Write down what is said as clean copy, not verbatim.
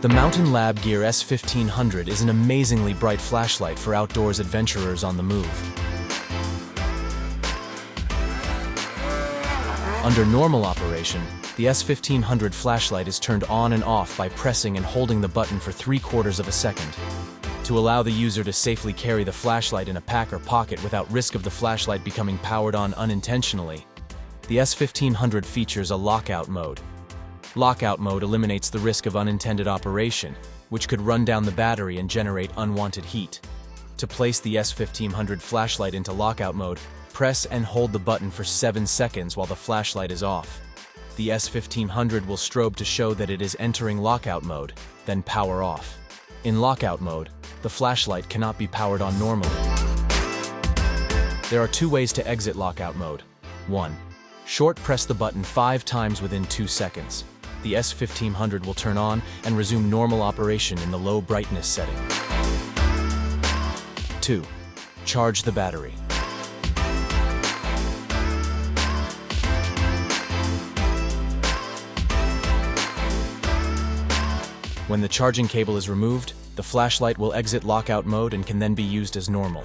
The Mountain Lab Gear S1500 is an amazingly bright flashlight for outdoors adventurers on the move. Under normal operation, the S1500 flashlight is turned on and off by pressing and holding the button for 3/4 of a second. To allow the user to safely carry the flashlight in a pack or pocket without risk of the flashlight becoming powered on unintentionally, the S1500 features a lockout mode. Lockout mode eliminates the risk of unintended operation, which could run down the battery and generate unwanted heat. To place the S1500 flashlight into lockout mode, press and hold the button for 7 seconds while the flashlight is off. The S1500 will strobe to show that it is entering lockout mode, then power off. In lockout mode, the flashlight cannot be powered on normally. There are 2 ways to exit lockout mode. 1. Short press the button 5 times within 2 seconds. The S1500 will turn on and resume normal operation in the low brightness setting. 2. Charge the battery. When the charging cable is removed, the flashlight will exit lockout mode and can then be used as normal.